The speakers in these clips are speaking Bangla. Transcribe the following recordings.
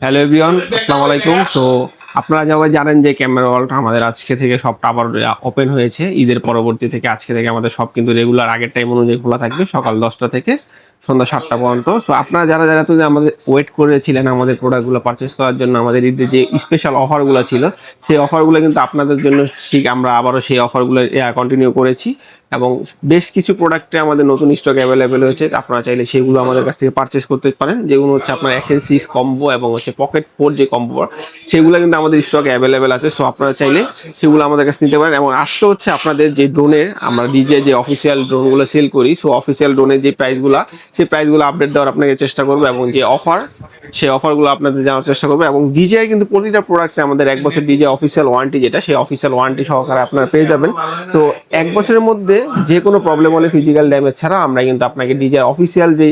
হ্যালো এভরিওয়ান, আসসালামু আলাইকুম। আপনারা সবাই জানেন যে ক্যামেরা ওয়ার্ল্ড আমাদের আজকে থেকে সবটা আবার ওপেন হয়েছে। ঈদের পরবর্তী থেকে আজকে থেকে আমাদের সব কিন্তু রেগুলার আগের টাইম অনুযায়ী খোলা থাকবে, সকাল 10টা থেকে সন্ধ্যা 7টা পর্যন্ত। আপনারা যারা যারা তো আমাদের ওয়েট করেছিলেন আমাদের প্রোডাক্টগুলো পারচেস করার জন্য, আমাদের ঈদের যে স্পেশাল অফারগুলো ছিল সেই অফারগুলো কিন্তু আপনাদের জন্য ঠিক আমরা আবারও সেই অফারগুলো কন্টিনিউ করেছি এবং বেশ কিছু প্রোডাক্টে আমাদের নতুন স্টক অ্যাভেলেবেল হয়েছে। আপনারা চাইলে সেগুলো আমাদের কাছ থেকে পারচেস করতে পারেন, যেগুলো হচ্ছে আপনার অ্যাকশন 6 কম্বো এবং হচ্ছে পকেট 4 যে কম্বো, সেগুলো কিন্তু আমাদের স্টকে অ্যাভেলেবেল আছে। সো আপনারা চাইলে সেগুলো আমাদের কাছে নিতে পারেন। এবং আজকে হচ্ছে আপনাদের যে ড্রোনের আমরা ডিজে যে অফিসিয়াল ড্রোনগুলো সেল করি, সো অফিসিয়াল ড্রোনের যে প্রাইসগুলো সেই প্রাইসগুলো আপডেট দেওয়ার আপনাকে চেষ্টা করবো এবং যে অফার সেই অফারগুলো আপনাদের জানার চেষ্টা করবো। এবং ডিজে কিন্তু প্রতিটা প্রোডাক্টে আমাদের 1 বছর ডিজে অফিসিয়াল ওয়ারেন্টি, যেটা সেই অফিসিয়াল ওয়ারেন্টি সহকারে আপনারা পেয়ে যাবেন। তো 1 বছরের মধ্যে যে কোনো প্রবলেম হলে ফিজিক্যাল ড্যামেজ ছাড়া আমরা কিন্তু আপনাকে ডিজে অফিসিয়াল যে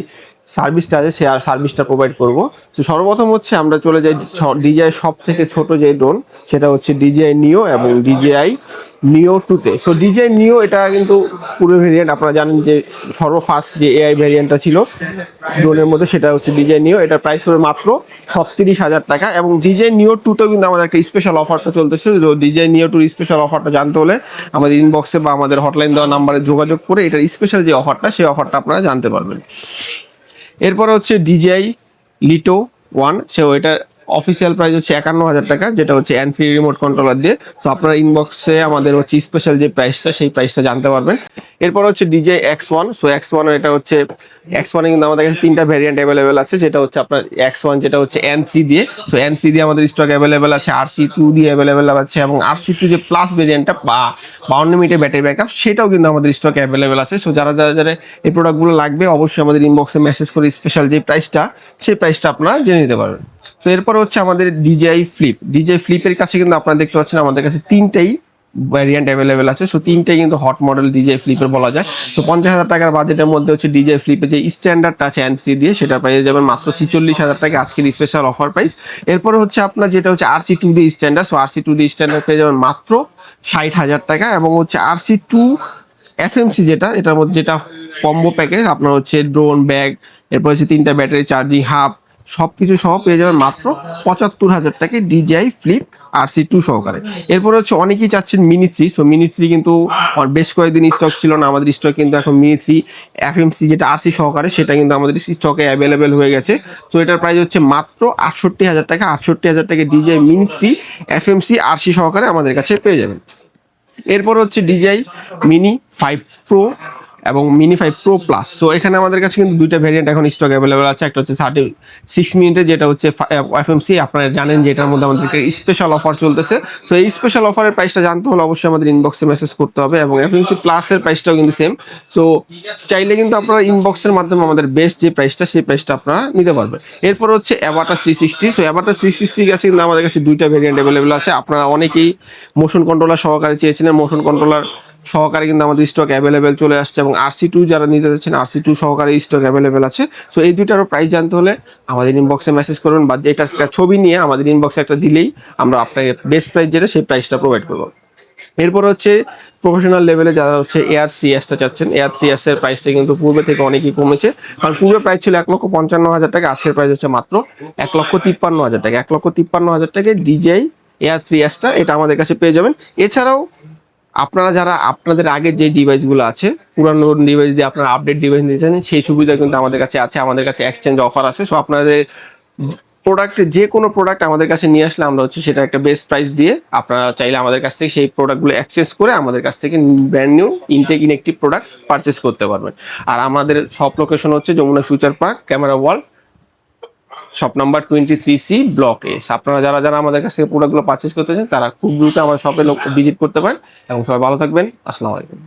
সার্ভিসটা আছে সে আর সার্ভিসটা প্রোভাইড করবো। তো সর্বপ্রথম হচ্ছে আমরা চলে যাই ডিজিআই সব থেকে ছোট যে ড্রোন, সেটা হচ্ছে ডিজিআই নিও এবং ডিজিআই নিও 2-তে। সো ডিজিআই নিও এটা কিন্তু পুরো ভেরিয়েন্ট, আপনারা জানেন যে সর্বফার্স্ট যে এআই ভেরিয়েন্টটা ছিল ড্রোনের মধ্যে সেটা হচ্ছে ডিজিআই নিও। এটার প্রাইস হবে মাত্র 36,000 টাকা। এবং ডিজিআই নিও 2-তেও কিন্তু আমাদের একটা স্পেশাল অফারটা চলতেছে। তো ডিজিআই নিও 2 স্পেশাল অফারটা জানতে হলে আমাদের ইনবক্সে বা আমাদের হটলাইন দেওয়া নাম্বারে যোগাযোগ করে এটার স্পেশাল যে অফারটা সেই অফারটা আপনারা জানতে পারবেন। এরপরে হচ্ছে ডিজিআই লিটো 1, সেও এটার অফিসিয়াল প্রাইস হচ্ছে 51,000 টাকা, যেটা হচ্ছে N3 রিমোট কন্ট্রোলার দিয়ে। সো আপনারা ইনবক্সে আমাদের হচ্ছে স্পেশাল যে প্রাইসটা সেই প্রাইসটা জানতে পারবেন। এরপর হচ্ছে ডিজিআই X1। সো X1 এটা হচ্ছে X1 এ কিন্তু আমাদের কাছে 3টা ভ্যারিয়েন্ট অ্যাভেলেবেল আছে, যেটা হচ্ছে আপনার X1 যেটা হচ্ছে N3 দিয়ে। সো N3 দিয়ে আমাদের স্টক অ্যাভেলেবেল আছে, RC2 দিয়ে অ্যাভেলেবেল আছে এবং RC2 যে প্লাস ভ্যারিয়েন্টটা বা 52 মিনিটের ব্যাটারি ব্যাকআপ সেটাও কিন্তু আমাদের স্টক অ্যাভেলেবেল আছে। সো যারা যারা যারা এই প্রোডাক্টগুলো লাগবে অবশ্যই আমাদের ইনবক্সে মেসেজ করে স্পেশাল যে প্রাইসটা সেই প্রাইসটা আপনারা জেনে নিতে পারবেন। তো এরপর হচ্ছে আমাদের ডিজিআই ফ্লিপ। ডিজিআই ফ্লিপের কাছে কিন্তু আপনারা দেখতে পাচ্ছেন আমাদের কাছে 3টাই ভ্যারিয়েন্ট অ্যাভেলেবেল আছে। সো 3টাই কিন্তু হট মডেল ডিজিআই ফ্লিপের বলা যায়। তো 50,000 টাকার বাজেটের মধ্যে হচ্ছে ডিজিআই ফ্লিপের যে স্ট্যান্ডার্ডটা আছে N3 দিয়ে সেটা পেয়ে যাবেন মাত্র 46,000 টাকা, আজকের স্পেশাল অফার প্রাইস। এরপরে হচ্ছে আপনার যেটা হচ্ছে RC2 দিয়ে স্ট্যান্ডার্ড, সো RC2 দিয়ে স্ট্যান্ডার্ড পেয়ে যাবেন মাত্র 60,000 টাকা। এবং হচ্ছে RC2 FMC যেটা, এটার মধ্যে যেটা কম্বো প্যাকেজ আপনার হচ্ছে ড্রোন ব্যাগ, এরপর হচ্ছে 3টা ব্যাটারি চার্জিং হাব সবকিছু সহ পেয়ে যাবেন মাত্র 75,000 টাকায় ডিজিআই ফ্লিপ RC2 সহকারে। এরপরে হচ্ছে অনেকেই চাচ্ছেন মিনি 3। সো মিনি 3 কিন্তু বেশ কয়েকদিন স্টক ছিল না আমাদের স্টক, কিন্তু এখন মিনি 3 FMC যেটা RC সহকারে সেটা কিন্তু আমাদের স্টকে অ্যাভেলেবেল হয়ে গেছে। তো এটার প্রাইস হচ্ছে মাত্র 68,000 টাকা। 68,000 টাকা ডিজিআই মিনি 3 FMC RC সহকারে আমাদের কাছে পেয়ে যাবেন। এরপর হচ্ছে ডিজিআই মিনি 5 প্রো এবং মিনি 5 প্রো প্লাস। সো এখানে আমাদের কাছে কিন্তু 2টা ভ্যারিয়েন্ট এখন স্টক অ্যাভেলেবেল আছে। একটা হচ্ছে 36 মিনিটে যেটা হচ্ছে FMC, আপনারা জানেন যে এটার মধ্যে আমাদের স্পেশাল অফার চলতেছে। তো এই স্পেশাল অফারের প্রাইসটা জানতে হলে অবশ্যই আমাদের ইনবক্সে মেসেজ করতে হবে এবং FMC প্লাসের প্রাইসটাও কিন্তু সেম। সো চাইলে কিন্তু আপনারা ইনবক্সের মাধ্যমে আমাদের বেস্ট যে প্রাইসটা সেই প্রাইসটা আপনারা নিতে পারবেন। এরপর হচ্ছে অ্যাভাটার 360। সো অ্যাভাটার 360 কাছে কিন্তু আমাদের কাছে 2টা ভ্যারিয়েন্ট অ্যাভেলেবেল আছে। আপনারা অনেকেই মোশন কন্ট্রোলার সহকারে চেয়েছিলেন, মোশন কন্ট্রোলার সহকারে কিন্তু আমাদের স্টক অ্যাভেলেবেল চলে আসছে এবং RC2 যারা নিতে যাচ্ছেন RC2 সহকারে স্টক অ্যাভেলেবেল আছে। সো এই দুইটারও প্রাইস জানতে হলে আমাদের ইনবক্সে মেসেজ করবেন বা যেটা ছবি নিয়ে আমাদের ইনবক্সে একটা দিলেই আমরা আপনাকে বেস্ট প্রাইস যেটা সেই প্রাইসটা প্রোভাইড করবো। এরপর হচ্ছে প্রফেশনাল লেভেলে যারা হচ্ছে Air 3s চাচ্ছেন, Air 3s এর প্রাইসটা কিন্তু পূর্বে থেকে অনেকই কমেছে। কারণ পূর্বে প্রাইস ছিল 1,55,000 টাকা, আজকের প্রাইস হচ্ছে মাত্র 1,53,000 টাকা। 1,53,000 টাকায় ডিজিআই Air 3sটা এটা আমাদের কাছে পেয়ে যাবেন। এছাড়াও আপনারা যারা আপনাদের আগের যে ডিভাইসগুলো আছে পুরানো ডিভাইস দিয়ে আপনারা আপডেট ডিভাইস নিয়েছেন সেই সুবিধা কিন্তু আমাদের কাছে আছে। আমাদের কাছে এক্সচেঞ্জ অফার আছে। সো আপনাদের প্রোডাক্টে যে কোনো প্রোডাক্ট আমাদের কাছে নিয়ে আসলে আমরা হচ্ছে সেটা একটা বেস্ট প্রাইস দিয়ে আপনারা চাইলে আমাদের কাছ থেকে সেই প্রোডাক্টগুলো এক্সচেঞ্জ করে আমাদের কাছ থেকে brand new Intech product purchase করতে পারবেন। আর আমাদের সব লোকেশন হচ্ছে Jamuna future park, camera world, shop number 23C block এ। আপনারা যারা যারা আমাদের কাছ থেকে প্রোডাক্টগুলো পারচেস করতে চান তারা খুব দ্রুত আমার শপে ভিজিট করতে পারেন এবং সবাই ভালো থাকবেন। আসসালামু আলাইকুম।